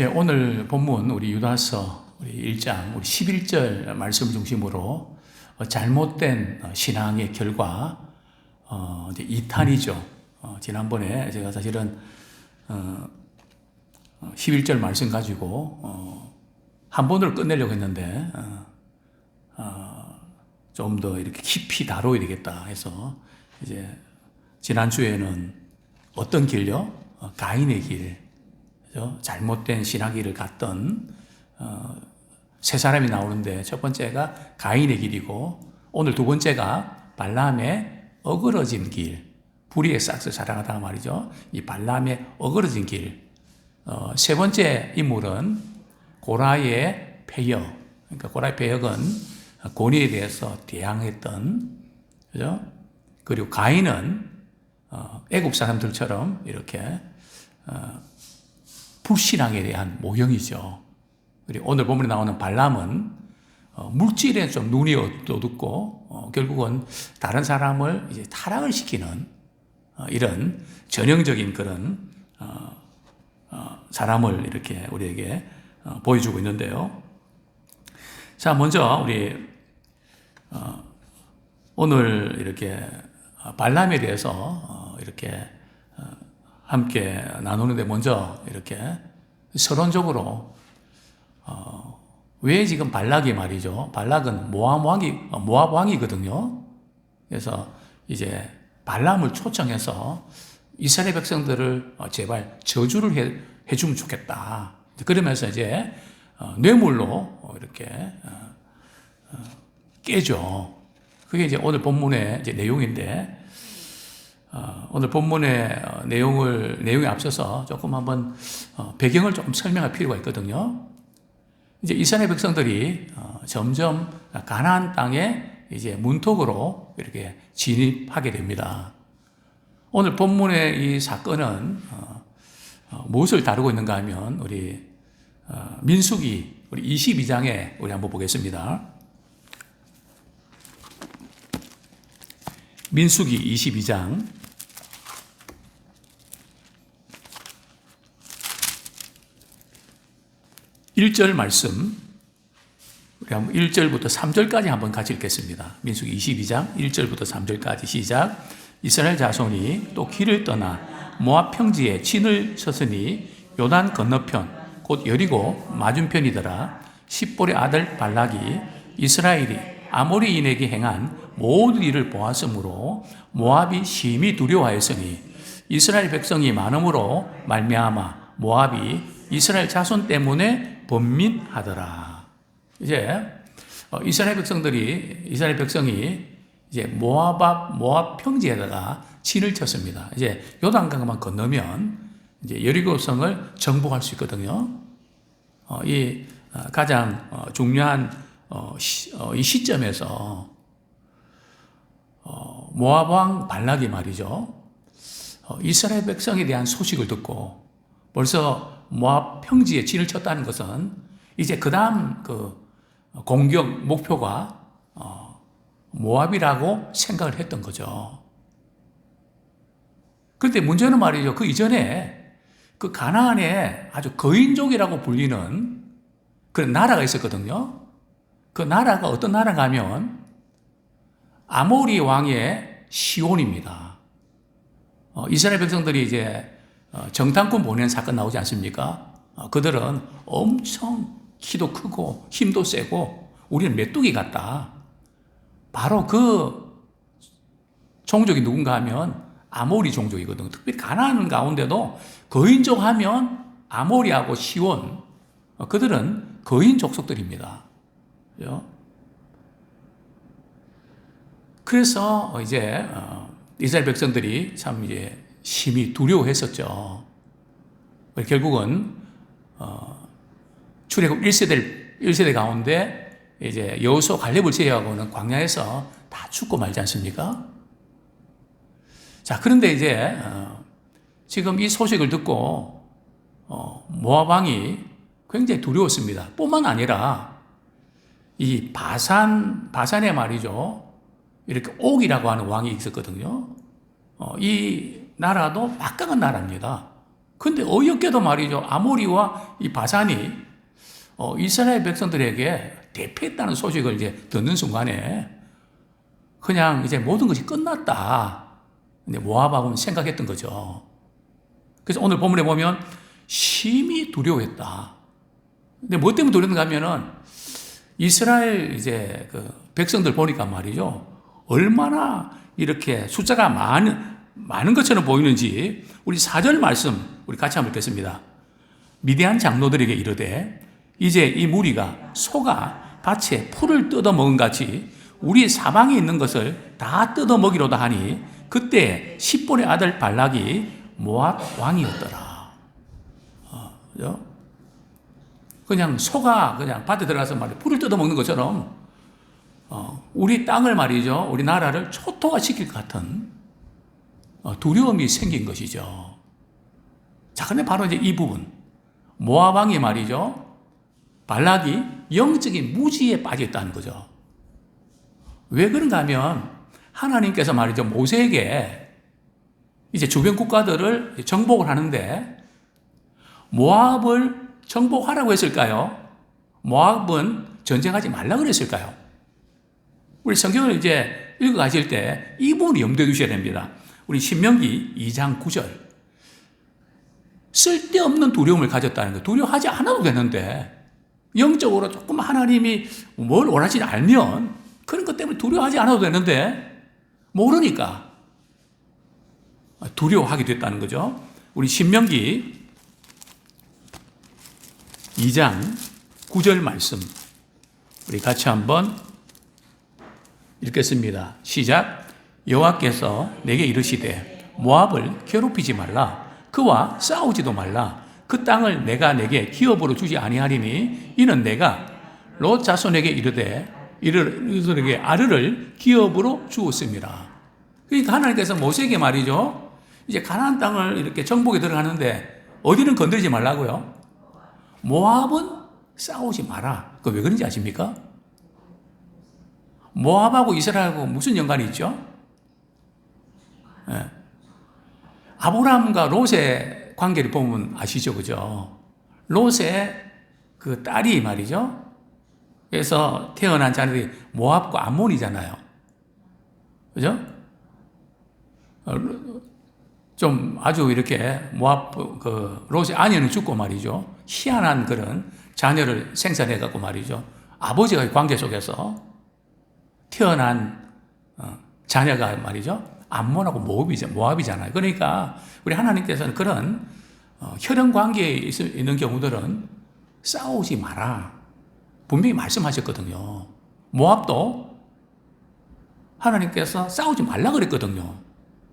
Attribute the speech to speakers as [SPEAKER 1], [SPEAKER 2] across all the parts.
[SPEAKER 1] 예, 오늘 본문 우리 유다서 우리 1장 우리 11절 말씀 중심으로 잘못된 신앙의 결과 이제 이탄이죠. 지난번에 제가 사실은 11절 말씀 가지고 한 번으로 끝내려고 했는데 좀 더 이렇게 깊이 다뤄야 되겠다 해서 이제 지난주에는 어떤 길요? 가인의 길. 잘못된 신학길을 갔던 세 사람이 나오는데 첫 번째가 가인의 길이고 오늘 두 번째가 발람의 어그러진 길, 불의의 싹스 자랑하다가 말이죠. 이 발람의 어그러진 길. 세 번째 인물은 고라의 폐역. 그러니까 고라의 폐역은 권위에 대해서 대항했던, 그죠? 그리고 가인은 애국 사람들처럼 이렇게 불신앙에 대한 모형이죠. 그리고 오늘 본문에 나오는 발람은 물질에 좀 눈이 어둡고 결국은 다른 사람을 이제 타락을 시키는 이런 전형적인 그런 사람을 이렇게 우리에게 보여주고 있는데요. 자, 먼저 우리 오늘 이렇게 발람에 대해서 이렇게 함께 나누는데 먼저 이렇게 서론적으로 왜 지금 발락이 말이죠. 발락은 모압 왕이거든요. 그래서 이제 발람을 초청해서 이스라엘 백성들을 제발 저주를 해주면 좋겠다. 그러면서 이제 뇌물로 이렇게 깨죠. 그게 이제 오늘 본문의 이제 내용인데. 오늘 본문의 내용에 앞서서 조금 한번 배경을 좀 설명할 필요가 있거든요. 이제 이스라엘 백성들이 점점 가나안 땅에 이제 문턱으로 이렇게 진입하게 됩니다. 오늘 본문의 이 사건은 무엇을 다루고 있는가 하면 우리 민수기 우리 22장에 우리 한번 보겠습니다. 민수기 22장 1절 말씀, 우리 한번 1절부터 3절까지 한번 같이 읽겠습니다. 민수기 22장 1절부터 3절까지 시작. 이스라엘 자손이 또 길을 떠나 모압 평지에 진을 쳤으니 요단 건너편 곧 여리고 맞은편이더라. 십볼의 아들 발락이 이스라엘이 아모리인에게 행한 모든 일을 보았으므로 모압이 심히 두려워하였으니 이스라엘 백성이 많음으로 말미암아 모압이 이스라엘 자손 때문에 번민하더라. 이제 이스라엘 백성이 이제 모압 평지에다가 진을 쳤습니다. 이제 요단강만 건너면 이제 여리고성을 정복할 수 있거든요. 이 가장 중요한 이 시점에서 모압 왕 발락이 말이죠. 이스라엘 백성에 대한 소식을 듣고 벌써 모압 평지에 진을 쳤다는 것은 이제 그 다음 공격 목표가 모압이라고 생각을 했던 거죠. 그런데 문제는 말이죠. 그 이전에 그 가나안에 아주 거인족이라고 불리는 그런 나라가 있었거든요. 그 나라가 어떤 나라가 하면 아모리 왕의 시온입니다. 이스라엘 백성들이 이제 정탐꾼 보낸 사건 나오지 않습니까? 그들은 엄청 키도 크고 힘도 세고 우리는 메뚜기 같다. 바로 그 종족이 누군가 하면 아모리 종족이거든요. 특별히 가나안 가운데도 거인족 하면 아모리하고 시온, 그들은 거인 족속들입니다. 그래서 이제 이스라엘 백성들이 참 이제 심히 두려워했었죠. 결국은 출애굽 1세대 가운데 이제 여호수아 갈렙을 제외하고는 광야에서 다 죽고 말지 않습니까? 자, 그런데 이제 지금 이 소식을 듣고 모압 왕이 굉장히 두려웠습니다. 뿐만 아니라 이 바산에 말이죠. 이렇게 옥이라고 하는 왕이 있었거든요. 이 나라도 막강한 나라입니다. 근데 어이없게도 말이죠. 아모리와 이 바산이 이스라엘 백성들에게 대패했다는 소식을 이제 듣는 순간에 그냥 이제 모든 것이 끝났다. 근데 모압하고는 생각했던 거죠. 그래서 오늘 본문에 보면 심히 두려워했다. 근데 뭐 때문에 두려운가 하면은 이스라엘 이제 그 백성들 보니까 말이죠. 얼마나 이렇게 숫자가 많은 것처럼 보이는지 우리 4절 말씀 우리 같이 한번 읽겠습니다. 미디안 장로들에게 이르되 이제 이 무리가 소가 밭에 풀을 뜯어먹은 같이 우리 사방에 있는 것을 다 뜯어먹이로다 하니 그때 십볼의 아들 발락이 모압 왕이었더라. 그죠? 그냥 소가 그냥 밭에 들어가서 말이야 풀을 뜯어먹는 것처럼 우리 땅을 말이죠. 우리 나라를 초토화시킬 것 같은 두려움이 생긴 것이죠. 자, 근데 바로 이제 이 부분. 모압 왕이 말이죠. 발락이 영적인 무지에 빠져 있다는 거죠. 왜 그런가 하면 하나님께서 말이죠. 모세에게 이제 주변 국가들을 정복을 하는데 모압을 정복하라고 했을까요? 모압은 전쟁하지 말라 그랬을까요? 우리 성경을 이제 읽어 가실 때 이 부분을 염두에 두셔야 됩니다. 우리 신명기 2장 9절. 쓸데없는 두려움을 가졌다는 거. 두려워하지 않아도 되는데 영적으로 조금 하나님이 뭘 원하시지 알면 그런 것 때문에 두려워하지 않아도 되는데 모르니까 두려워하게 됐다는 거죠. 우리 신명기 2장 9절 말씀 우리 같이 한번 읽겠습니다. 시작. 여호와께서 내게 이르시되 모압을 괴롭히지 말라. 그와 싸우지도 말라. 그 땅을 내가 내게 기업으로 주지 아니하리니 이는 내가 롯 자손에게 이르되 이들에게 아르를 기업으로 주었습니다. 그러니까 하나님께서 모세에게 말이죠. 이제 가나안 땅을 이렇게 정복에 들어가는데 어디는 건드리지 말라고요. 모압은 싸우지 마라. 그 왜 그런지 아십니까? 모압하고 이스라엘하고 무슨 연관이 있죠? 네. 아브라함과 롯의 관계를 보면 아시죠, 그죠? 롯의 그 딸이 말이죠. 그래서 태어난 자녀들이 모압과 암몬이잖아요. 그죠? 좀 아주 이렇게 모압 그 롯의 아내는 죽고 말이죠. 희한한 그런 자녀를 생산해 갖고 말이죠. 아버지가 관계 속에서 태어난 자녀가 말이죠. 암몬하고 모압이잖아요. 그러니까 우리 하나님께서는 그런 혈연 관계에 있는 경우들은 싸우지 마라. 분명히 말씀하셨거든요. 모압도 하나님께서 싸우지 말라 그랬거든요.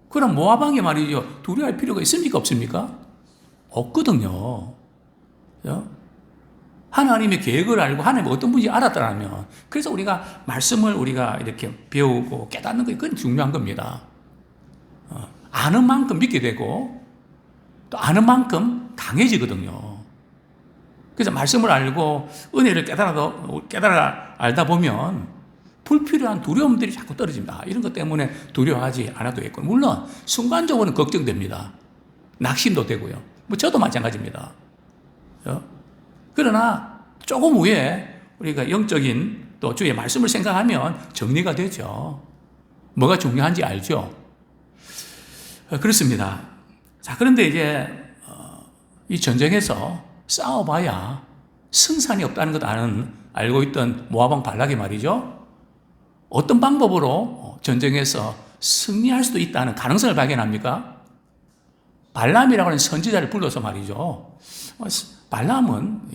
[SPEAKER 1] 그럼 모압 왕이 말이죠. 두려워할 필요가 있습니까? 없습니까? 없거든요. 하나님의 계획을 알고 하나님이 어떤 분인지 알았다면 그래서 우리가 말씀을 우리가 이렇게 배우고 깨닫는 게 그건 중요한 겁니다. 아는 만큼 믿게 되고 또 아는 만큼 강해지거든요. 그래서 말씀을 알고 은혜를 깨달아 알다 보면 불필요한 두려움들이 자꾸 떨어집니다. 이런 것 때문에 두려워하지 않아도 되겠고 물론 순간적으로는 걱정됩니다. 낙심도 되고요. 뭐 저도 마찬가지입니다. 그러나 조금 후에 우리가 영적인 또 주의 말씀을 생각하면 정리가 되죠. 뭐가 중요한지 알죠. 그렇습니다. 자, 그런데 이제 이 전쟁에서 싸워봐야 승산이 없다는 것 알고 있던 모압 왕 발락이 말이죠. 어떤 방법으로 전쟁에서 승리할 수도 있다는 가능성을 발견합니까? 발람이라고 하는 선지자를 불러서 말이죠. 발람은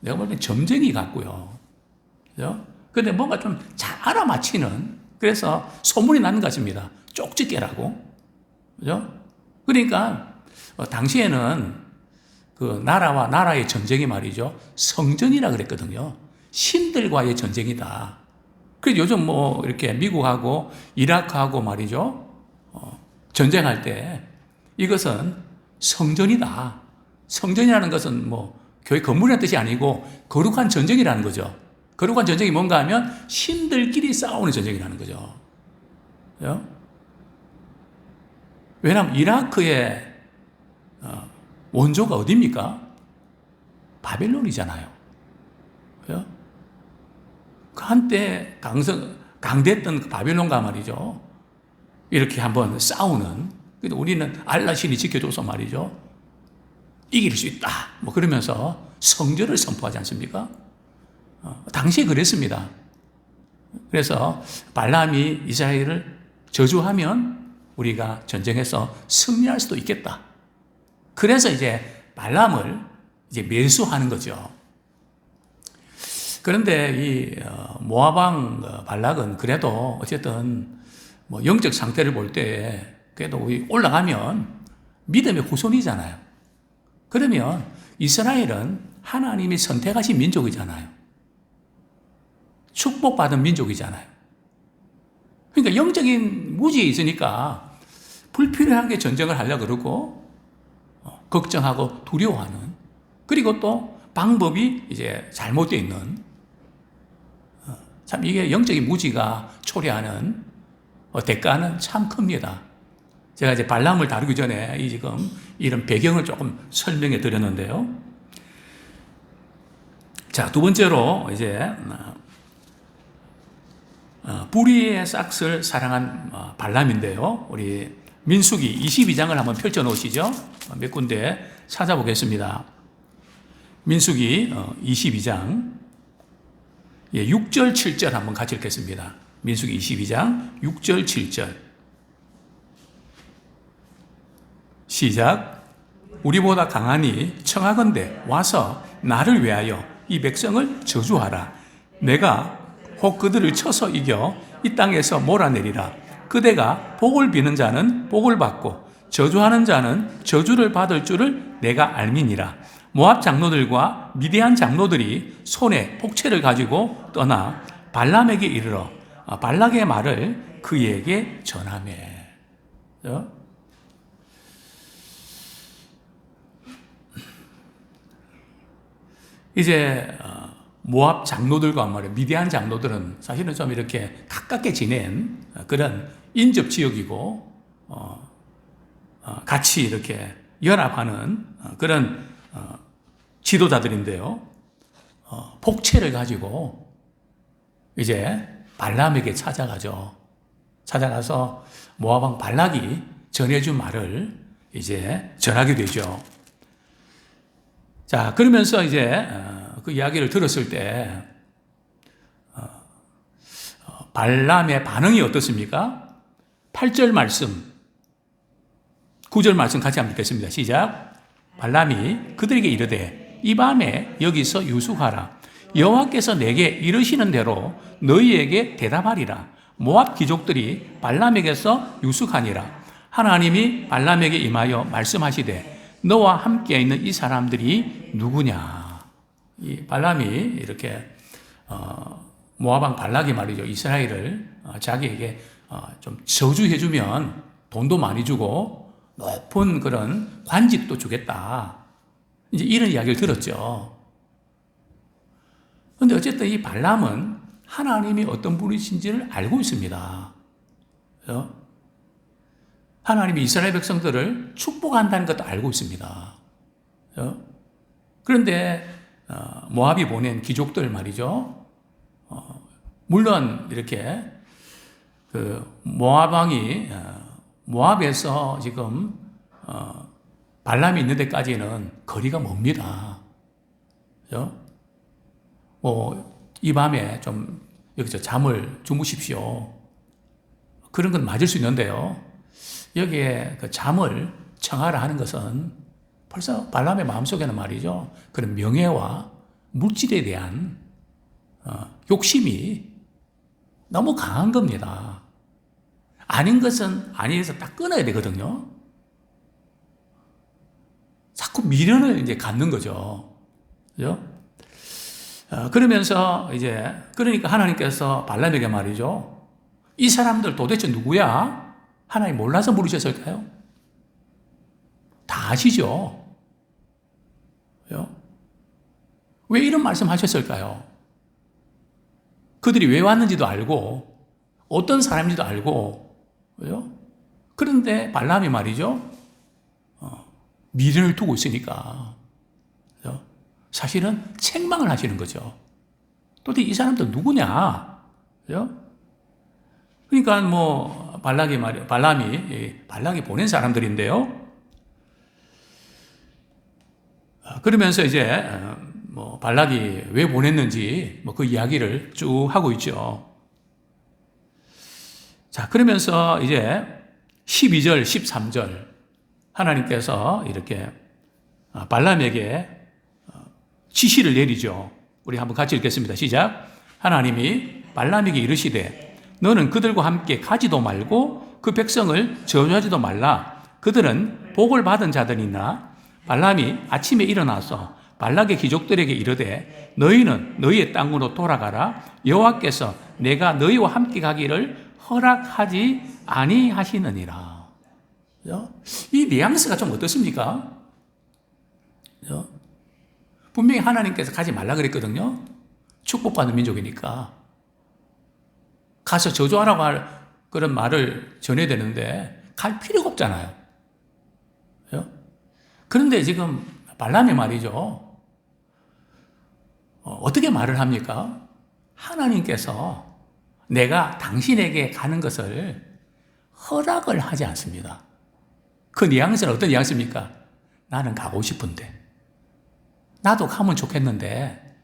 [SPEAKER 1] 내가 볼 때 점쟁이 같고요. 그죠? 근데 뭔가 좀 잘 알아맞히는 그래서 소문이 나는 것 같습니다. 쪽집게라고. 그죠? 그러니까 당시에는 그 나라와 나라의 전쟁이 말이죠. 성전이라 그랬거든요. 신들과의 전쟁이다. 그래서 요즘 이렇게 미국하고 이라크하고 말이죠. 전쟁할 때 이것은 성전이다. 성전이라는 것은 교회 건물이라는 뜻이 아니고 거룩한 전쟁이라는 거죠. 거룩한 전쟁이 뭔가 하면 신들끼리 싸우는 전쟁이라는 거죠. 왜냐하면 이라크의 원조가 어디입니까? 바벨론이잖아요. 그죠? 그 한때 강대했던 그 바벨론과 말이죠. 이렇게 한번 싸우는, 근데 우리는 알라 신이 지켜줘서 말이죠. 이길 수 있다. 뭐 그러면서 성전을 선포하지 않습니까? 당시에 그랬습니다. 그래서 발람이 이스라엘을 저주하면 우리가 전쟁에서 승리할 수도 있겠다. 그래서 이제 발람을 이제 매수하는 거죠. 그런데 이 모압 왕 발락은 그래도 어쨌든 뭐 영적 상태를 볼 때 그래도 올라가면 믿음의 후손이잖아요. 그러면 이스라엘은 하나님이 선택하신 민족이잖아요. 축복받은 민족이잖아요. 그러니까 영적인 무지에 있으니까 불필요하게 전쟁을 하려고 그러고 걱정하고 두려워하는, 그리고 또 방법이 이제 잘못되어 있는, 참 이게 영적인 무지가 초래하는 대가는 참 큽니다. 제가 이제 발람을 다루기 전에 지금 이런 배경을 조금 설명해 드렸는데요. 자, 두 번째로 이제 불의의 싹을 사랑한 발람인데요. 우리 민수기 22장을 한번 펼쳐 놓으시죠. 몇 군데 찾아보겠습니다. 민수기 22장 6절 7절 한번 같이 읽겠습니다. 민수기 22장 6절 7절 시작. 우리보다 강하니 청하건대 와서 나를 위하여 이 백성을 저주하라. 내가 혹 그들을 쳐서 이겨 이 땅에서 몰아내리라. 그대가 복을 비는 자는 복을 받고 저주하는 자는 저주를 받을 줄을 내가 알미니라. 모압 장로들과 미디안 장로들이 손에 복채를 가지고 떠나 발람에게 이르러 발락의 말을 그에게 전하매. 이제 모압 장로들과 말이에요. 미디안 장로들은 사실은 좀 이렇게 가깝게 지낸 그런 인접 지역이고 같이 이렇게 연합하는 그런 지도자들인데요. 복채를 가지고 이제 발람에게 찾아가죠. 찾아가서 모압 왕 발락이 전해준 말을 이제 전하게 되죠. 자, 그러면서 이제 그 이야기를 들었을 때 발람의 반응이 어떻습니까? 8절 말씀, 9절 말씀 같이 한번 읽겠습니다. 시작. 발람이 그들에게 이르되 이 밤에 여기서 유숙하라. 여호와께서 내게 이르시는 대로 너희에게 대답하리라. 모압 귀족들이 발람에게서 유숙하니라. 하나님이 발람에게 임하여 말씀하시되 너와 함께 있는 이 사람들이 누구냐. 이 발람이 이렇게 모압 왕 발락이 말이죠. 이스라엘을 자기에게 좀 저주해주면 돈도 많이 주고 높은 그런 관직도 주겠다. 이제 이런 이야기를 들었죠. 그런데 어쨌든 이 발람은 하나님이 어떤 분이신지를 알고 있습니다. 그렇죠? 하나님이 이스라엘 백성들을 축복한다는 것도 알고 있습니다. 그렇죠? 그런데 모압이 보낸 귀족들 말이죠. 물론 이렇게 그 모압 왕이 모압에서 지금 발람이 있는 데까지는 거리가 멉니다. 그렇죠? 이 밤에 좀 여기서 잠을 주무십시오. 그런 건 맞을 수 있는데요. 여기에 그 잠을 청하라 하는 것은 벌써 발람의 마음속에는 말이죠. 그런 명예와 물질에 대한 욕심이 너무 강한 겁니다. 아닌 것은 아니어서 딱 끊어야 되거든요. 자꾸 미련을 이제 갖는 거죠. 그죠? 그러면서 이제, 그러니까 하나님께서 발람에게 말이죠. 이 사람들 도대체 누구야? 하나님 몰라서 물으셨을까요? 다 아시죠? 그죠? 왜 이런 말씀 하셨을까요? 그들이 왜 왔는지도 알고, 어떤 사람인지도 알고, 그죠? 그런데 발람이 말이죠. 미련을 두고 있으니까. 그죠? 사실은 책망을 하시는 거죠. 도대체 이 사람들 누구냐? 그죠? 그러니까 뭐 발람이 보낸 사람들인데요. 그러면서 이제 뭐 발락이 왜 보냈는지 뭐 그 이야기를 쭉 하고 있죠. 자, 그러면서 이제 12절, 13절 하나님께서 이렇게 발람에게 지시를 내리죠. 우리 한번 같이 읽겠습니다. 시작. 하나님이 발람에게 이르시되 너는 그들과 함께 가지도 말고 그 백성을 저주하지도 말라. 그들은 복을 받은 자들이나. 발람이 아침에 일어나서 발락의 귀족들에게 이르되 너희는 너희의 땅으로 돌아가라. 여호와께서 내가 너희와 함께 가기를 허락하지 아니하시느니라. 이 뉘앙스가 좀 어떻습니까? 분명히 하나님께서 가지 말라 그랬거든요. 축복받는 민족이니까. 가서 저주하라고 할 그런 말을 전해야 되는데 갈 필요가 없잖아요. 그런데 지금 발람이 말이죠. 어떻게 말을 합니까? 하나님께서 내가 당신에게 가는 것을 허락을 하지 않습니다. 그 뉘앙스는 어떤 뉘앙스입니까? 나는 가고 싶은데. 나도 가면 좋겠는데.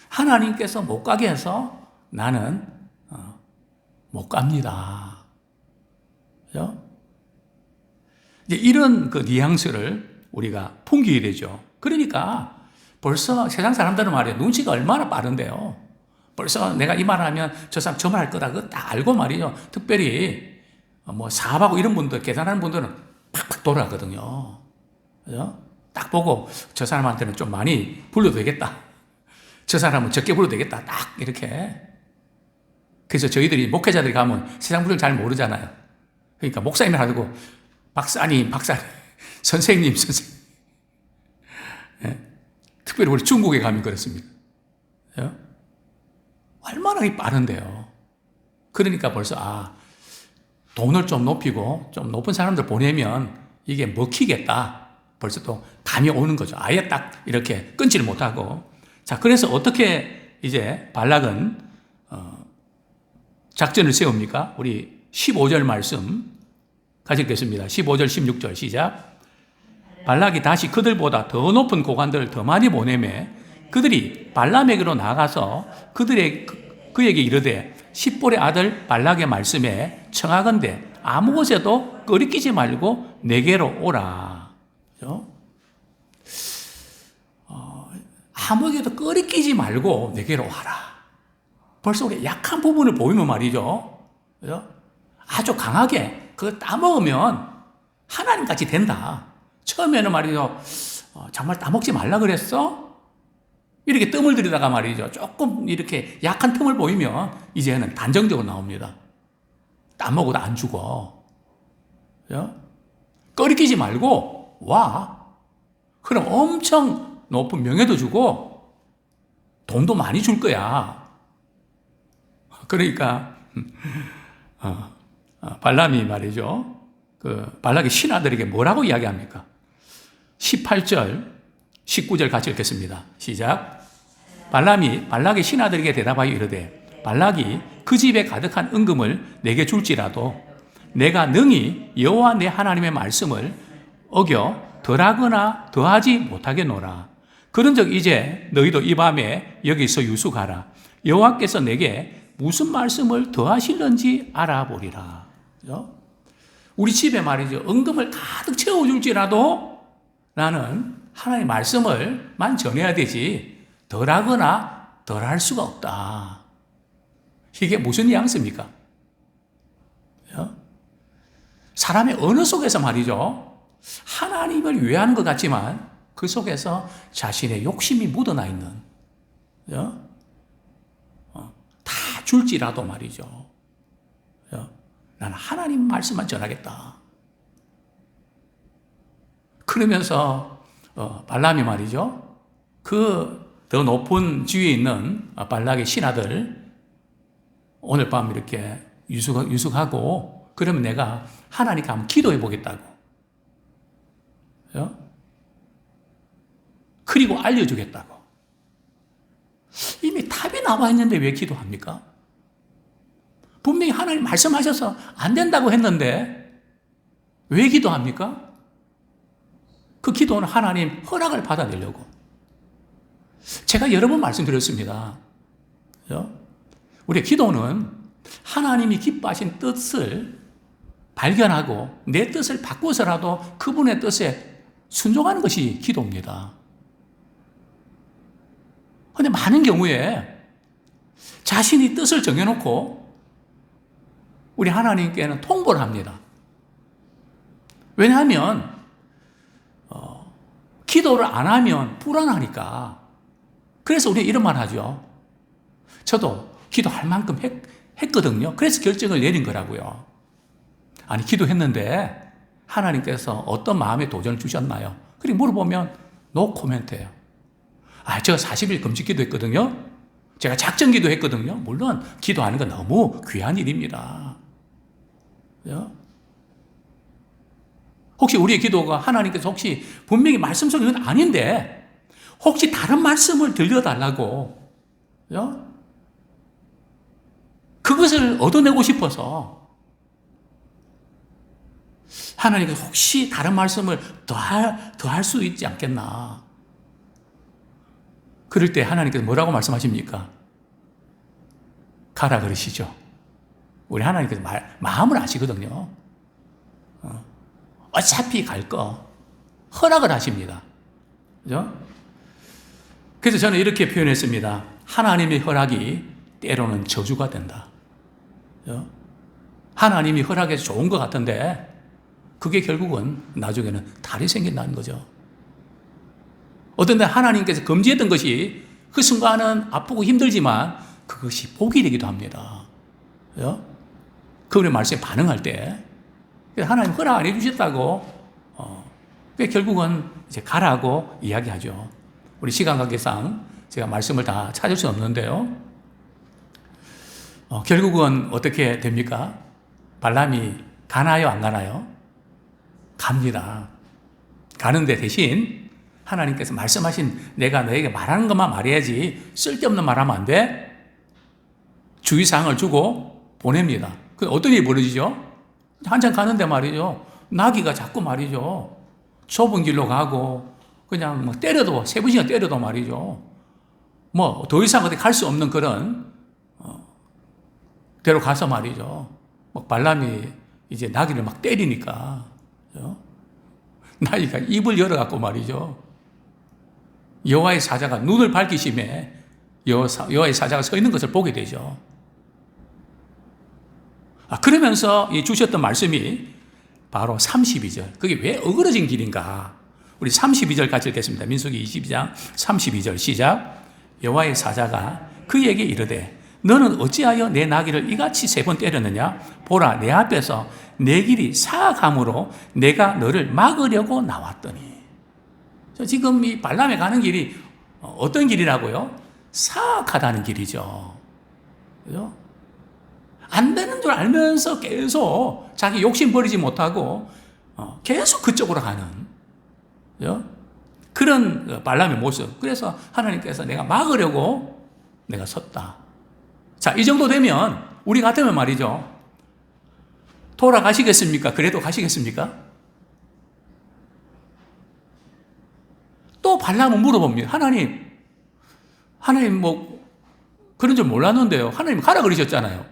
[SPEAKER 1] 하나님께서 못 가게 해서 나는 못 갑니다. 이제 이런 그 뉘앙스를 우리가 풍기게 되죠. 그러니까 벌써 세상 사람들은 말이에요. 눈치가 얼마나 빠른데요. 벌써 내가 이 말을 하면 저 사람 저 말 할 거다. 그거 다 알고 말이죠. 특별히 뭐 사업하고 이런 분들, 계산하는 분들은 팍팍 돌아가거든요. 그죠? 딱 보고 저 사람한테는 좀 많이 불러도 되겠다. 저 사람은 적게 불러도 되겠다. 딱 이렇게. 그래서 저희들이 목회자들이 가면 세상 분들 잘 모르잖아요. 그러니까 목사님을 하고 박사님, 선생님. 예? 특별히 우리 중국에 가면 그렇습니다. 예? 얼마나 빠른데요. 그러니까 벌써 돈을 좀 높이고 좀 높은 사람들 보내면 이게 먹히겠다. 벌써 또 감이 오는 거죠. 아예 딱 이렇게 끊지를 못하고. 자, 그래서 어떻게 이제 발락은 작전을 세웁니까? 우리 15절 말씀 같이 읽겠습니다. 15절, 16절 시작. 발락이 다시 그들보다 더 높은 고관들을 더 많이 보내매 그들이 발람에게로 나가서 그에게 이르되 십볼의 아들 발락의 말씀에 청하건대 아무 곳에도 끄리끼지 말고 내게로 오라. 아무에게도 끄리끼지 말고 내게로 와라. 벌써 우리 약한 부분을 보이면 말이죠. 아주 강하게 그거 따먹으면 하나님같이 된다. 처음에는 말이죠. 정말 따먹지 말라 그랬어? 이렇게 뜸을 들이다가 말이죠. 조금 이렇게 약한 틈을 보이면 이제는 단정적으로 나옵니다. 따먹어도 안 죽어. 꺼리끼지 말고 와. 그럼 엄청 높은 명예도 주고 돈도 많이 줄 거야. 그러니까 발람이 말이죠. 그 발락의 신하들에게 뭐라고 이야기합니까? 18절, 19절 같이 읽겠습니다. 시작. 발람이 발락의 신하들에게 대답하여 이르되 발락이 그 집에 가득한 은금을 내게 줄지라도 내가 능히 여호와 내 하나님의 말씀을 어겨 덜하거나 더하지 못하겠노라. 그런즉 이제 너희도 이 밤에 여기서 유숙하라. 여호와께서 내게 무슨 말씀을 더하실는지 알아보리라. 우리 집에 말이죠. 은금을 가득 채워줄지라도 나는 하나님의 말씀을만 전해야 되지 덜하거나 덜할 수가 없다. 이게 무슨 뉘앙스입니까? 사람의 언어 속에서 말이죠. 하나님을 위하는 것 같지만 그 속에서 자신의 욕심이 묻어나 있는 다 줄지라도 말이죠. 나는 하나님 말씀만 전하겠다. 그러면서 발람이 말이죠. 그 더 높은 지위에 있는 발락의 신하들 오늘 밤 이렇게 유숙하고 그러면 내가 하나님께 한번 기도해 보겠다고. 그리고 알려주겠다고. 이미 답이 나와 있는데 왜 기도합니까? 분명히 하나님 말씀하셔서 안 된다고 했는데 왜 기도합니까? 그 기도는 하나님 허락을 받아내려고. 제가 여러 번 말씀드렸습니다. 우리 기도는 하나님이 기뻐하신 뜻을 발견하고 내 뜻을 바꿔서라도 그분의 뜻에 순종하는 것이 기도입니다. 그런데 많은 경우에 자신이 뜻을 정해놓고 우리 하나님께는 통보를 합니다. 왜냐하면 기도를 안 하면 불안하니까. 그래서 우리가 이런 말 하죠. 저도 기도할 만큼 했거든요. 그래서 결정을 내린 거라고요. 아니, 기도했는데 하나님께서 어떤 마음의 도전을 주셨나요? 그리고 물어보면 노 코멘트예요. 제가 40일 금식 기도했거든요. 제가 작정 기도했거든요. 물론 기도하는 건 너무 귀한 일입니다. 혹시 우리의 기도가 하나님께서 혹시 분명히 말씀 속에 이건 아닌데 혹시 다른 말씀을 들려달라고 그것을 얻어내고 싶어서 하나님께서 혹시 다른 말씀을 더할 수 있지 않겠나. 그럴 때 하나님께서 뭐라고 말씀하십니까? 가라 그러시죠. 우리 하나님께서 마음을 아시거든요. 어차피 갈 거 허락을 하십니다. 그죠? 그래서 저는 이렇게 표현했습니다. 하나님의 허락이 때로는 저주가 된다. 그죠? 하나님이 허락해서 좋은 것 같은데 그게 결국은 나중에는 탈이 생긴다는 거죠. 어떤 때 하나님께서 금지했던 것이 그 순간은 아프고 힘들지만 그것이 복이 되기도 합니다. 그죠? 그분의 말씀에 반응할 때 하나님 허락 안 해주셨다고 결국은 이제 가라고 이야기하죠. 우리 시간 관계상 제가 말씀을 다 찾을 수 없는데요. 결국은 어떻게 됩니까? 발람이 가나요, 안 가나요? 갑니다. 가는데 대신 하나님께서 말씀하신 내가 너에게 말하는 것만 말해야지 쓸데없는 말하면 안 돼. 주의사항을 주고 보냅니다. 그 어떤 일이 벌어지죠? 한참 가는데 말이죠. 나귀가 자꾸 말이죠. 좁은 길로 가고 그냥 뭐 때려도 3번씩이나 때려도 말이죠. 뭐 더 이상 어디 갈 수 없는 그런 데로 가서 말이죠. 막 발람이 이제 나귀를 막 때리니까 나귀가 입을 열어갖고 말이죠. 여호와의 사자가 눈을 밝히심에 여호와의 사자가 서 있는 것을 보게 되죠. 그러면서 주셨던 말씀이 바로 32절. 그게 왜 어그러진 길인가? 우리 32절 같이 읽겠습니다. 민수기 22장 32절 시작. 여호와의 사자가 그에게 이르되 너는 어찌하여 내 나귀를 이같이 3번 때렸느냐? 보라, 내 앞에서 내 길이 사악함으로 내가 너를 막으려고 나왔더니. 지금 이 발람에 가는 길이 어떤 길이라고요? 사악하다는 길이죠. 그죠? 안 되는 줄 알면서 계속 자기 욕심 버리지 못하고 계속 그쪽으로 가는 그런 발람의 모습. 그래서 하나님께서 내가 막으려고 내가 섰다. 자, 이 정도 되면 우리 같으면 말이죠. 돌아가시겠습니까? 그래도 가시겠습니까? 또 발람은 물어봅니다. 하나님 뭐 그런 줄 몰랐는데요. 하나님 가라 그러셨잖아요.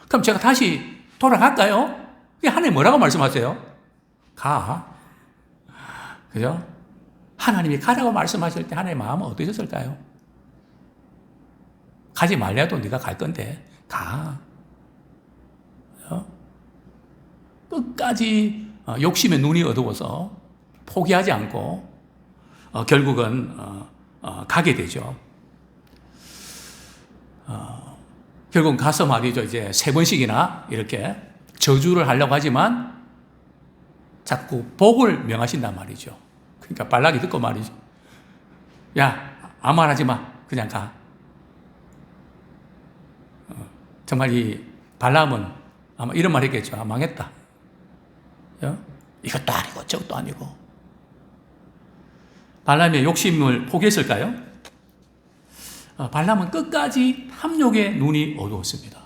[SPEAKER 1] 그럼 제가 다시 돌아갈까요? 하나님 뭐라고 말씀하세요? 가. 그죠? 하나님이 가라고 말씀하실 때 하나님의 마음은 어떠셨을까요? 가지 말래도 네가 갈 건데 가. 그죠? 끝까지 욕심에 눈이 어두워서 포기하지 않고 결국은 가게 되죠. 결국은 가서 말이죠. 이제 3번씩이나 이렇게 저주를 하려고 하지만 자꾸 복을 명하신단 말이죠. 그러니까 발락이 듣고 말이죠. 야, 아무 말 하지 마. 그냥 가. 정말 이 발람은 아마 이런 말 했겠죠. 망했다. 이것도 아니고 저것도 아니고. 발람의 욕심을 포기했을까요? 발람은 끝까지 탐욕의 눈이 어두웠습니다.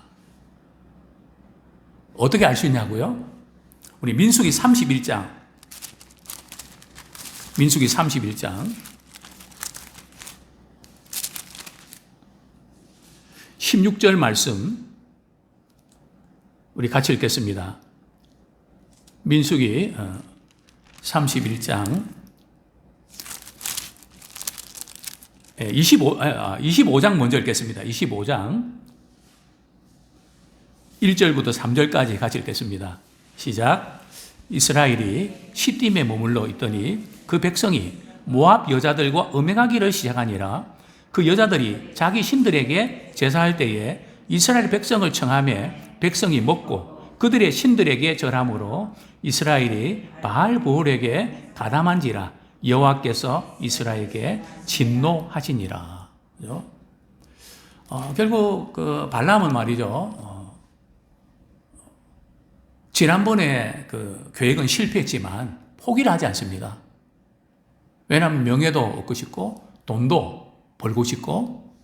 [SPEAKER 1] 어떻게 알 수 있냐고요? 우리 민수기 31장 16절 말씀 우리 같이 읽겠습니다. 민수기 31장 25장 먼저 읽겠습니다. 25장 1절부터 3절까지 같이 읽겠습니다. 시작. 이스라엘이 시딤에 머물러 있더니 그 백성이 모압 여자들과 음행하기를 시작하니라. 그 여자들이 자기 신들에게 제사할 때에 이스라엘 백성을 청하매 백성이 먹고 그들의 신들에게 절함으로 이스라엘이 바알보올에게 가담한지라. 여호와께서 이스라엘에게 진노하시니라. 결국 그 발람은 말이죠. 지난번에 그 계획은 실패했지만 포기를 하지 않습니다. 왜냐하면 명예도 얻고 싶고 돈도 벌고 싶고,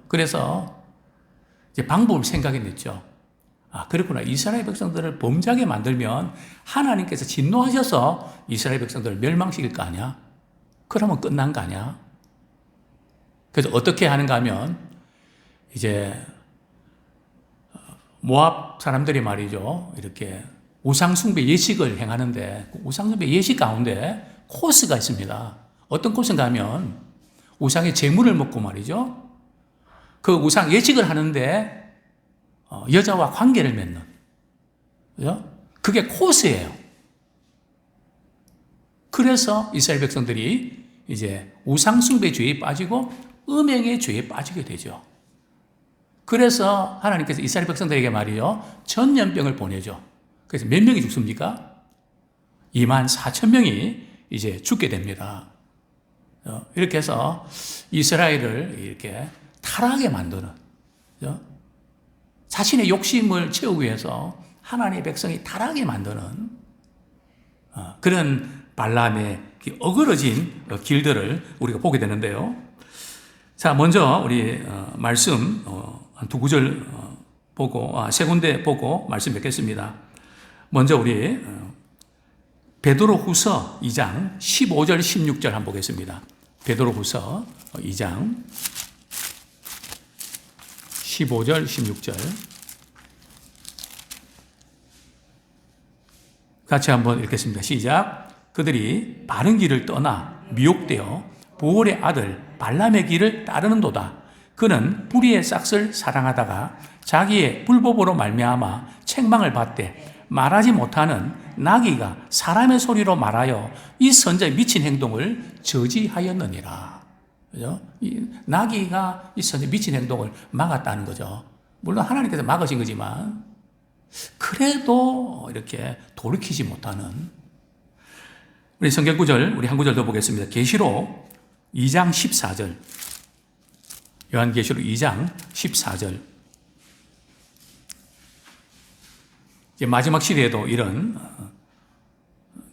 [SPEAKER 1] 그래서 이제 방법을 생각해냈죠. 그렇구나. 이스라엘 백성들을 범죄하게 만들면 하나님께서 진노하셔서 이스라엘 백성들을 멸망시킬 거 아니야? 그러면 끝난 거 아니야? 그래서 어떻게 하는가 하면 이제 모압 사람들이 말이죠. 이렇게 우상숭배 예식을 행하는데 우상숭배 예식 가운데 코스가 있습니다. 어떤 코스인가 하면 우상의 재물을 먹고 말이죠. 그 우상 예식을 하는데 여자와 관계를 맺는, 그게 코스예요. 그래서 이스라엘 백성들이 이제 우상숭배 죄에 빠지고 음행의 죄에 빠지게 되죠. 그래서 하나님께서 이스라엘 백성들에게 말이죠, 전염병을 보내죠. 그래서 몇 명이 죽습니까? 24,000명이 이제 죽게 됩니다. 이렇게 해서 이스라엘을 이렇게 타락하게 만드는, 자신의 욕심을 채우기 위해서 하나님의 백성이 타락하게 만드는 그런 발람의 어그러진 길들을 우리가 보게 되는데요. 자, 먼저 우리 말씀 한 두 구절 보고 세 군데 보고 말씀 뵙겠습니다. 먼저 우리 베드로후서 2장 15절 16절 한번 보겠습니다. 베드로후서 2장 15절 16절 같이 한번 읽겠습니다. 시작. 그들이 바른 길을 떠나 미혹되어 보올의 아들 발람의 길을 따르는도다. 그는 불의의 싹을 사랑하다가 자기의 불법으로 말미암아 책망을 받되 말하지 못하는 나귀가 사람의 소리로 말하여 이 선자의 미친 행동을 저지하였느니라. 그죠? 이 나귀가 이 선자의 미친 행동을 막았다는 거죠. 물론 하나님께서 막으신 거지만 그래도 이렇게 돌이키지 못하는, 우리 성경 구절 우리 한 구절 더 보겠습니다. 계시록 2장 14절. 요한계시록 2장 14절. 이제 마지막 시대에도 이런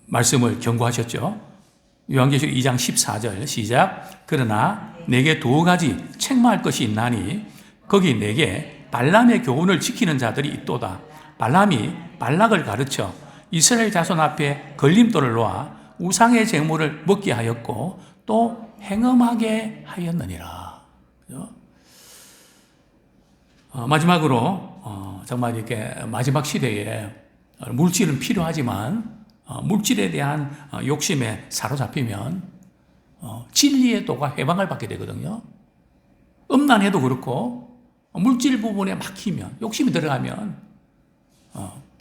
[SPEAKER 1] 말씀을 경고하셨죠. 요한계시록 2장 14절 시작. 그러나 내게 두 가지 책망할 것이 있나니 거기 내게 발람의 교훈을 지키는 자들이 있도다. 발람이 발락을 가르쳐 이스라엘 자손 앞에 걸림돌을 놓아 우상의 제물을 먹게 하였고 또 행음하게 하였느니라. 마지막으로 정말 이렇게 마지막 시대에 물질은 필요하지만 물질에 대한 욕심에 사로잡히면 진리의 도가 해방을 받게 되거든요. 음란해도 그렇고 물질 부분에 막히면, 욕심이 들어가면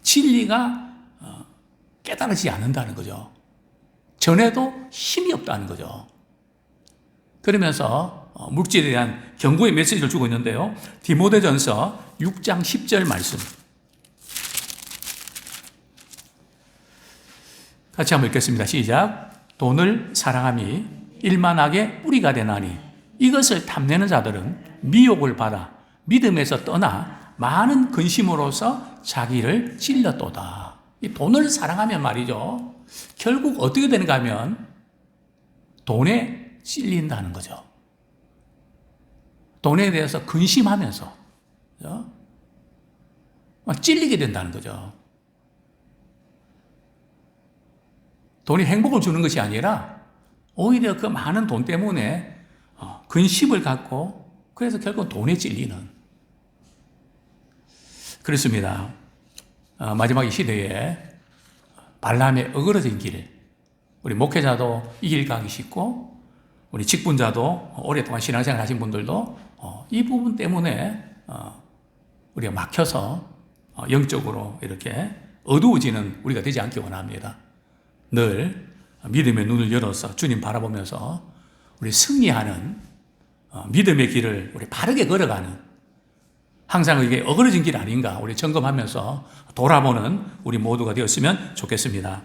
[SPEAKER 1] 진리가 깨달아지지 않는다는 거죠. 전에도 힘이 없다는 거죠. 그러면서 물질에 대한 경고의 메시지를 주고 있는데요. 디모데전서 6장 10절 말씀 같이 한번 읽겠습니다. 시작. 돈을 사랑함이 일만하게 뿌리가 되나니 이것을 탐내는 자들은 미혹을 받아 믿음에서 떠나 많은 근심으로서 자기를 찔렀도다. 이 돈을 사랑하면 말이죠, 결국 어떻게 되는가 하면 돈에 찔린다는 거죠. 돈에 대해서 근심하면서 그죠? 막 찔리게 된다는 거죠. 돈이 행복을 주는 것이 아니라 오히려 그 많은 돈 때문에 근심을 갖고 그래서 결국 돈에 찔리는 그렇습니다. 마지막 이 시대에 발람의 어그러진 길, 우리 목회자도 이 길 가기 쉽고 우리 직분자도 오랫동안 신앙생활 하신 분들도 이 부분 때문에 우리가 막혀서 영적으로 이렇게 어두워지는 우리가 되지 않기 원합니다. 늘 믿음의 눈을 열어서 주님 바라보면서 우리 승리하는 믿음의 길을 우리 바르게 걸어가는 항상 이게 어그러진 길 아닌가 우리 점검하면서 돌아보는 우리 모두가 되었으면 좋겠습니다.